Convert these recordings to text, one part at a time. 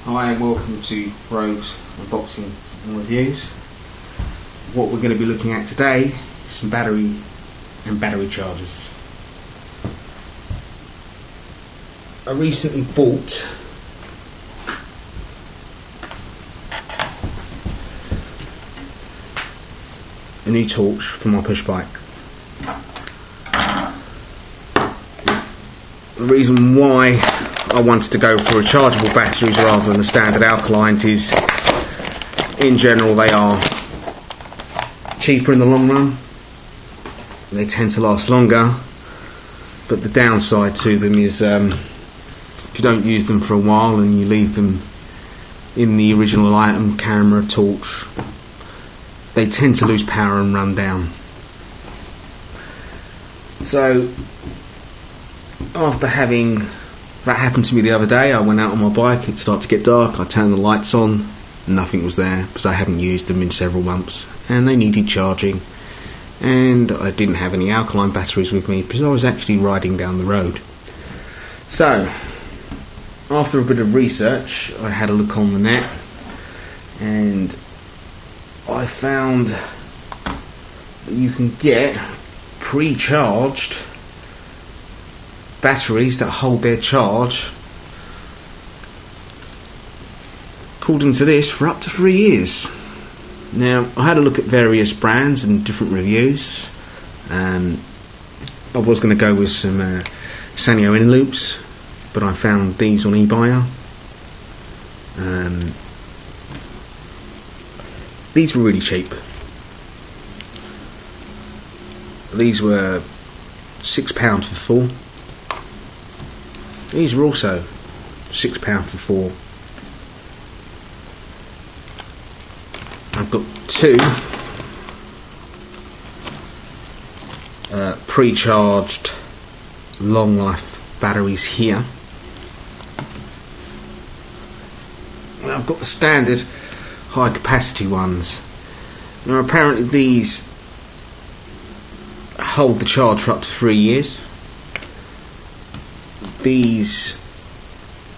Hi and welcome to Rogue's Unboxing and Reviews. What we're going to be looking at today is some battery and battery chargers. I recently bought a new torch for my push bike. The reason why I wanted to go for rechargeable batteries rather than the standard alkalines is, in general, they are cheaper in the long run, they tend to last longer, but the downside to them is if you don't use them for a while and you leave them in the original item, camera, torch, they tend to lose power and run down. So after having that happened to me the other day, I went out on my bike, it started to get dark, I turned the lights on, nothing was there because I hadn't used them in several months and they needed charging, and I didn't have any alkaline batteries with me because I was actually riding down the road. So after a bit of research, I had a look on the net and I found that you can get pre-charged batteries that hold their charge, according to this, for up to 3 years. Now, I had a look at various brands and different reviews. I was going to go with some Sanyo inner loops, but I found these on eBay. These were really cheap. These were £6 for 4. These are also £6 for 4. I've got two pre-charged long life batteries here. And I've got the standard high capacity ones. Now apparently these hold the charge for up to 3 years. These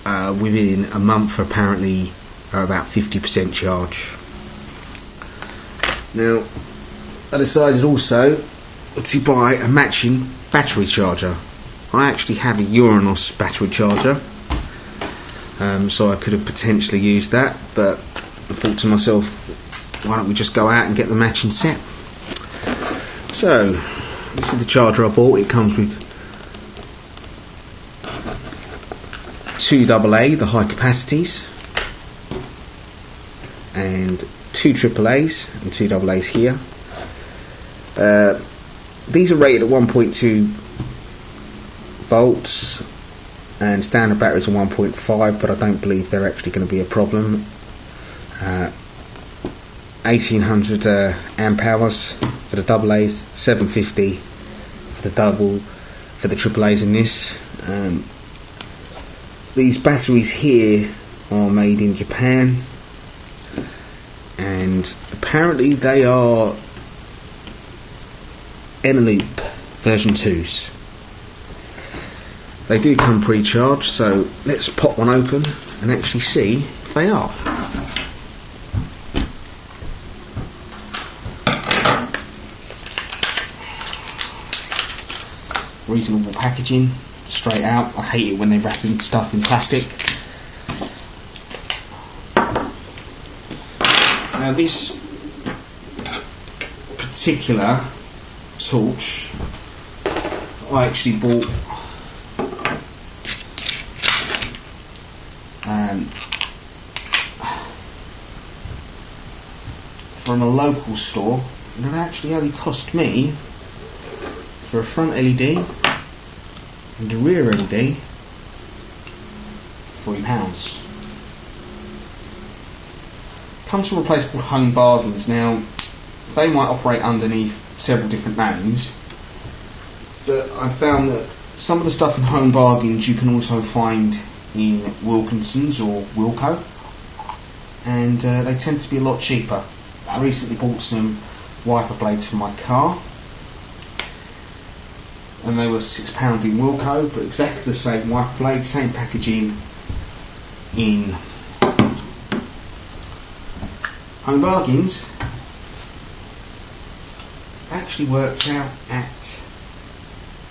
within a month apparently are about 50% charge. Now I decided also to buy a matching battery charger. I actually have a Uranus battery charger, so I could have potentially used that, but I thought to myself, why don't we just go out and get the matching set. So this is the charger I bought. It comes with two AA, the high capacities, and two AAAs and two AAs here. These are rated at 1.2 volts and standard batteries are 1.5, but I don't believe they're actually going to be a problem. 1800 amp hours for the AAs, 750 for the AAAs in this. These batteries here are made in Japan, and apparently they are Eneloop version 2s. They do come pre-charged, so let's pop one open and actually see if they are. Reasonable packaging, straight out. I hate it when they wrap stuff in plastic. Now this particular torch I actually bought from a local store, and it actually only cost me, for a front LED and a rear LED, £3. Comes from a place called Home Bargains. Now they might operate underneath several different names, but I found that some of the stuff in Home Bargains you can also find in Wilkinson's or Wilco, and they tend to be a lot cheaper. I recently bought some wiper blades for my car, and they were £6 in Wilco, but exactly the same wiper blade, same packaging in Home Bargains actually worked out at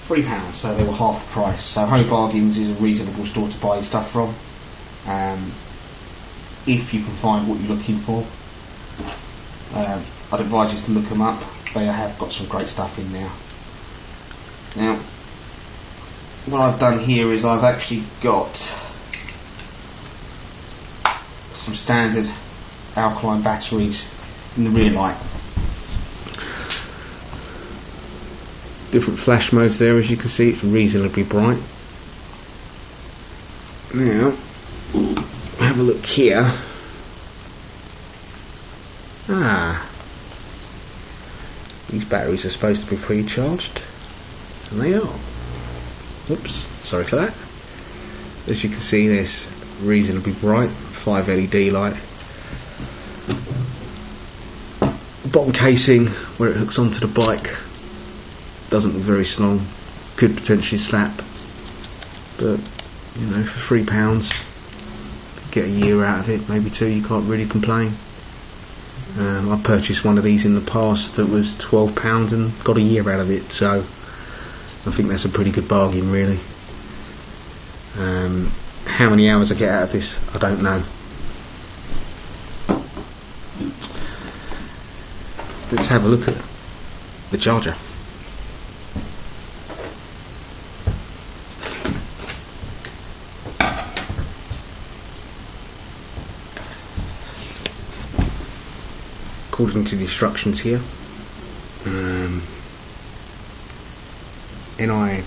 £3, so they were half the price. So Home Bargains is a reasonable store to buy your stuff from, if you can find what you're looking for. I'd advise you to look them up. They have got some great stuff in there. Now, what I've done here is I've actually got some standard alkaline batteries in the rear light. Different flash modes there, as you can see. It's reasonably bright. Now, have a look here. These batteries are supposed to be pre-charged, and they are. Oops, sorry for that. As you can see, there's reasonably bright 5 LED light. The bottom casing where it hooks onto the bike doesn't look very strong, could potentially slap, but you know, for £3 get a year out of it, maybe 2, you can't really complain. I purchased one of these in the past that was £12 and got a year out of it, so I think that's a pretty good bargain, really. How many hours I get out of this, I don't know. Let's have a look at the charger. According to the instructions here, NIMH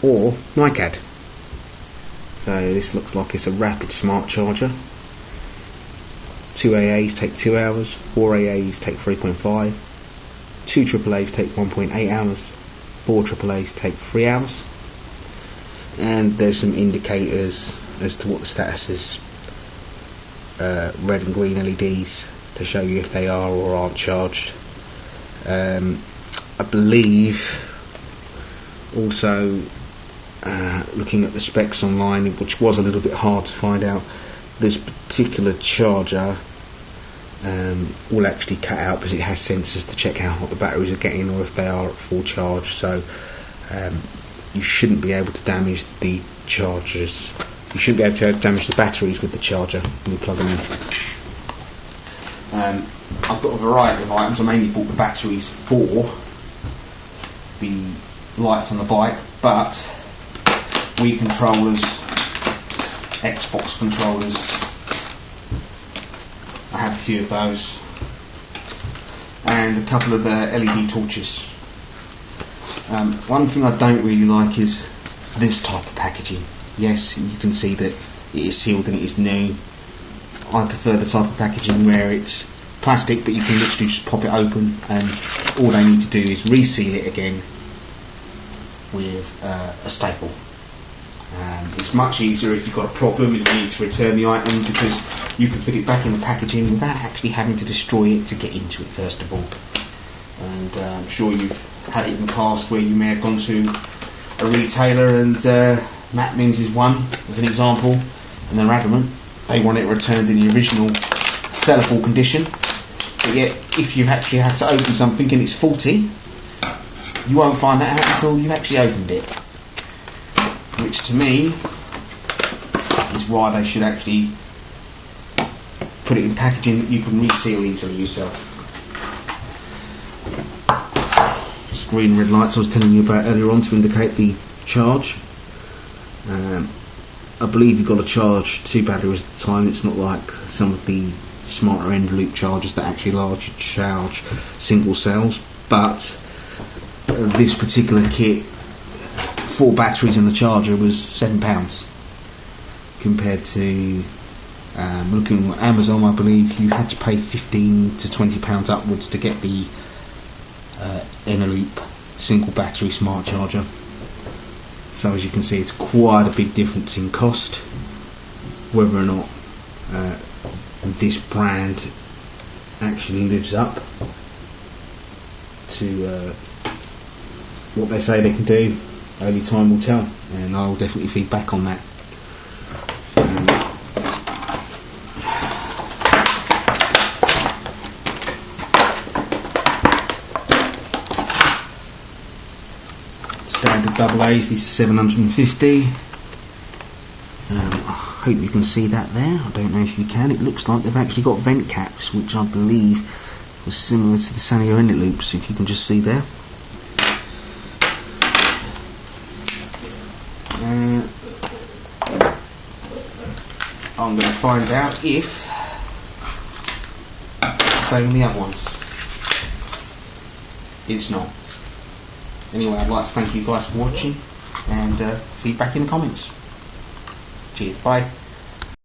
or NiCad. So this looks like it's a rapid smart charger. 2 AAs take 2 hours, 4 AAs take 3.5, 2 AAAs take 1.8 hours, 4 AAAs take 3 hours, and there's some indicators as to what the status is. Red and green LEDs to show you if they are or aren't charged. I believe also, looking at the specs online, which was a little bit hard to find out, this particular charger will actually cut out because it has sensors to check how hot the batteries are getting or if they are at full charge, so you shouldn't be able to damage the chargers. You shouldn't be able to damage the batteries with the charger when you plug them in. I've got a variety of items. I mainly bought the batteries for the lights on the bike, but Wii controllers, Xbox controllers, I have a few of those, and a couple of LED torches. One thing I don't really like is this type of packaging. Yes, you can see that it is sealed and it is new. I prefer the type of packaging where it's plastic but you can literally just pop it open, and all they need to do is reseal it again with a staple. It's much easier if you've got a problem and you need to return the item, because you can fit it back in the packaging without actually having to destroy it to get into it first of all. And I'm sure you've had it in the past where you may have gone to a retailer and Matt Means is one as an example, and they're adamant they want it returned in the original sellable condition, but yet if you've actually had to open something and it's faulty, you won't find that out until you've actually opened it, which to me is why they should actually put it in packaging that you can reseal easily yourself. This green and red lights I was telling you about earlier on to indicate the charge. I believe you've got to charge 2 batteries at a time. It's not like some of the smarter end loop chargers that actually charge single cells, but this particular kit, 4 batteries in the charger, was £7 compared to looking at Amazon. I believe you had to pay £15 to £20 upwards to get the inner loop single battery smart charger. So as you can see, it's quite a big difference in cost. Whether or not this brand actually lives up to what they say they can do, only time will tell, and I'll definitely feed back on that. standard AA's. This is 750. I hope you can see that there. I don't know if you can. It looks like they've actually got vent caps, which I believe was similar to the Sanyo inlet loops, if you can just see there. I'm going to find out if same with the other ones. It's not. Anyway, I'd like to thank you guys for watching, and feedback in the comments. Cheers, bye.